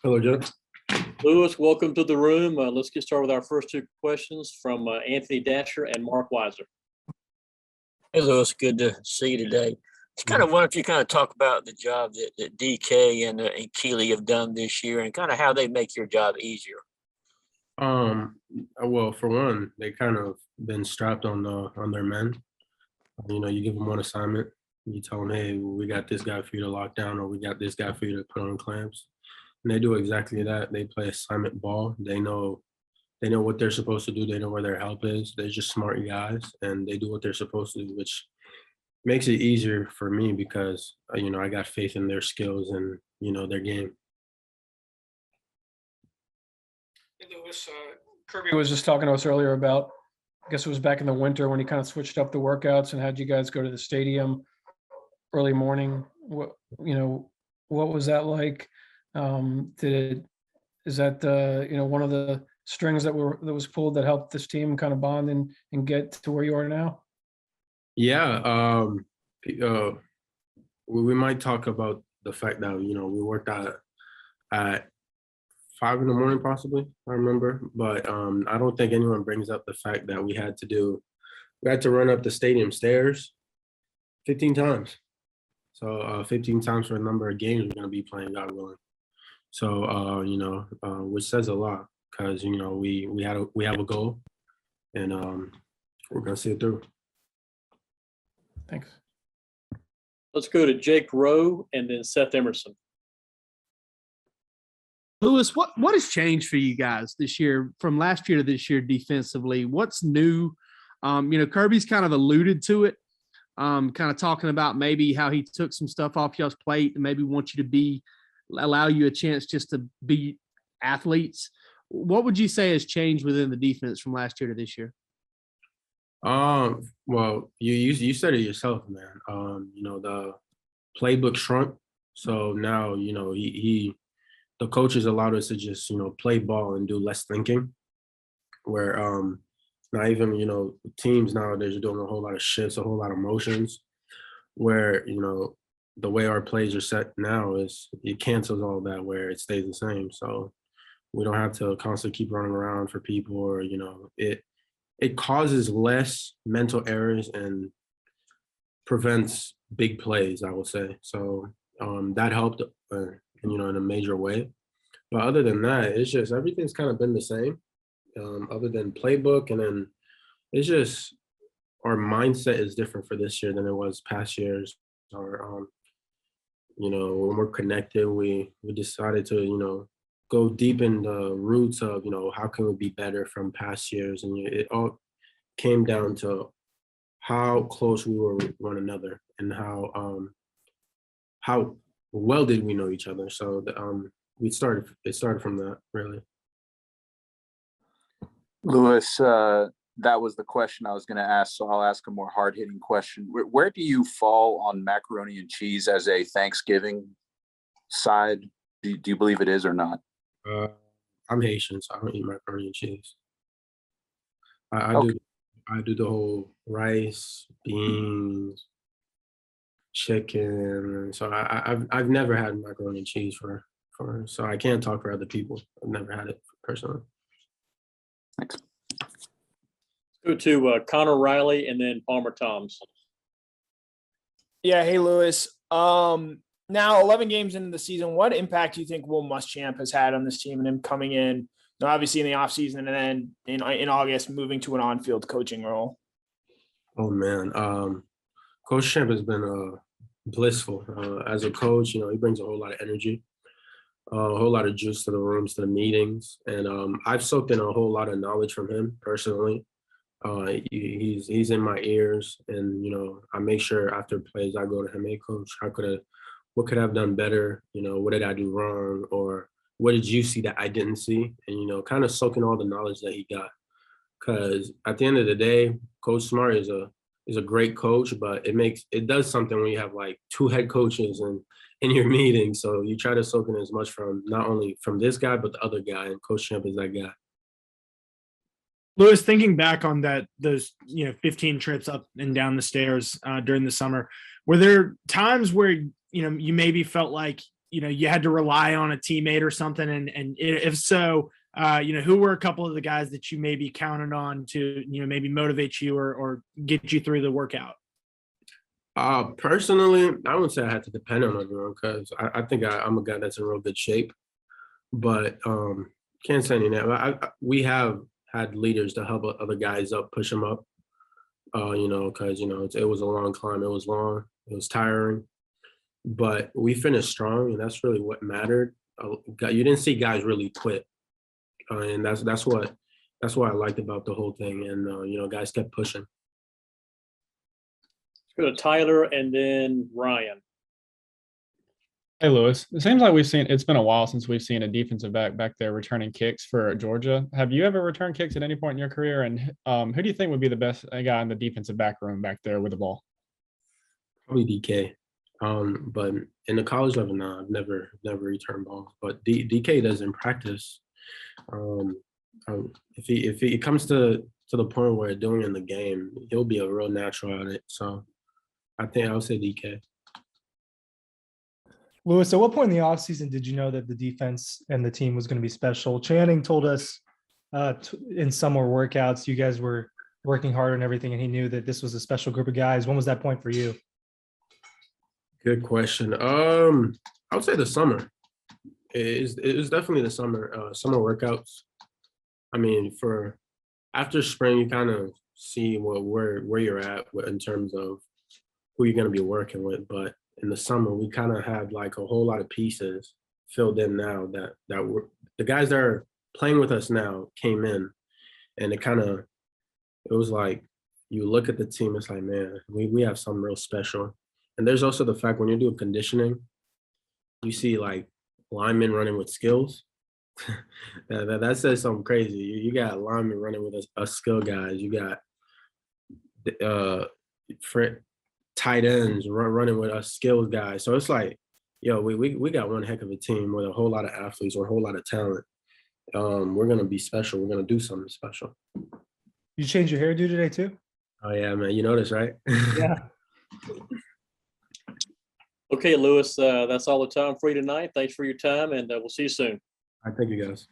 Hello, Jeff. Lewis, welcome to the room. Let's get started with our first two questions from Anthony Dasher and Mark Weiser. Hey, Lewis, good to see you today. Just kind of wonder if you kind of talk about the job that DK and Keely have done this year and kind of how they make your job easier. Well, for one, they kind of been strapped on their men. You give them one assignment, you tell them, hey, we got this guy for you to lock down, or we got this guy for you to put on clamps. And they do exactly that. They play assignment ball. They know what they're supposed to do. They know where their help is. They're just smart guys, and they do what they're supposed to do, which makes it easier for me because, I got faith in their skills and, their game. Hey, Lewis, Kirby was just talking to us earlier about, I guess it was back in the winter when he kind of switched up the workouts and had you guys go to the stadium early morning. What was that like? Is that one of the strings that was pulled that helped this team kind of bond and get to where you are now? Yeah. We might talk about the fact that, we worked out at 5 a.m, possibly, I remember. But I don't think anyone brings up the fact that we had to run up the stadium stairs 15 times. So 15 times for a number of games we're going to be playing, God willing. So, which says a lot because, we have a goal and we're going to see it through. Thanks. Let's go to Jake Rowe and then Seth Emerson. Lewis, what has changed for you guys this year from last year to this year defensively? What's new? Kirby's kind of alluded to it, kind of talking about maybe how he took some stuff off y'all's plate and maybe wants you to allow you a chance just to be athletes. What would you say has changed within the defense from last year to this year? Well, you said it yourself, man. The playbook shrunk. So now, the coaches allowed us to just, play ball and do less thinking. Where not even, teams nowadays are doing a whole lot of shifts, a whole lot of motions. Where, the way our plays are set now is it cancels all that where it stays the same. So we don't have to constantly keep running around for people or, it causes less mental errors and prevents big plays, I would say. So that helped, in a major way. But other than that, it's just everything's kind of been the same, other than playbook. And then it's just our mindset is different for this year than it was past years. Or, when we're connected, we decided to, go deep in the roots of, how can we be better from past years? And it all came down to how close we were with one another and how well did we know each other. So it started from that, really. Lewis, that was the question I was going to ask, so I'll ask a more hard-hitting question. Where do you fall on macaroni and cheese as a Thanksgiving side? Do you believe it is or not? I'm Haitian, so I don't eat macaroni and cheese. I do the whole rice, beans, chicken. So I've never had macaroni and cheese for so I can't talk for other people. I've never had it personally. Thanks. Let's go to Connor Riley and then Palmer Toms. Yeah, hey Lewis. Now 11 games into the season, what impact do you think Will Muschamp has had on this team and him coming in, obviously in the offseason and then in August moving to an on-field coaching role? Oh man, Coach Champ has been blissful as a coach. He brings a whole lot of energy, a whole lot of juice to the rooms, to the meetings, and I've soaked in a whole lot of knowledge from him personally. He's in my ears, and I make sure after plays I go to him, hey coach, what could I have done better? What did I do wrong, or what did you see that I didn't see? And kind of soaking all the knowledge that he got, because at the end of the day, Coach Smart is a great coach, but it does something when you have like two head coaches in your meeting. So you try to soak in as much from not only from this guy but the other guy, and Coach Champ is that guy. Lewis, thinking back on those 15 trips up and down the stairs during the summer, were there times where you maybe felt like you had to rely on a teammate or something? And if so, who were a couple of the guys that you maybe counted on to, maybe motivate you or get you through the workout? Personally, I wouldn't say I had to depend on everyone because I think I'm a guy that's in real good shape. But can't say any name. We have had leaders to help other guys up, push them up. Because it was a long climb. It was long. It was tiring. But we finished strong, and that's really what mattered. You didn't see guys really quit, and that's what I liked about the whole thing. And guys kept pushing. Let's go to Tyler and then Ryan. Hey, Lewis. It seems like it's been a while since we've seen a defensive back there returning kicks for Georgia. Have you ever returned kicks at any point in your career? And who do you think would be the best guy in the defensive back room back there with the ball? Probably DK. But in the college level, no, I've never returned balls. But DK does in practice. If he comes to the point where doing it in the game, he'll be a real natural at it. So I think I would say DK. Lewis, at what point in the offseason did you know that the defense and the team was going to be special? Channing told us in summer workouts, you guys were working hard and everything, and he knew that this was a special group of guys. When was that point for you? Good question. I would say the summer. It was definitely the summer workouts. I mean, after spring, you kind of see where you're at in terms of who you're going to be working with. But in the summer, we kind of had like a whole lot of pieces filled in now that were the guys that are playing with us now came in, and it was like you look at the team, it's like, man, we have something real special. And there's also the fact when you're doing conditioning, you see like linemen running with skills. that says something crazy. You got linemen running with us skill guys. You got tight ends running with us skills guys. So it's like, we got one heck of a team with a whole lot of athletes or a whole lot of talent. We're gonna be special. We're gonna do something special. You changed your hairdo today too? Oh yeah, man. You noticed, right? Yeah. Okay, Lewis, that's all the time for you tonight. Thanks for your time, and we'll see you soon. I thank you guys.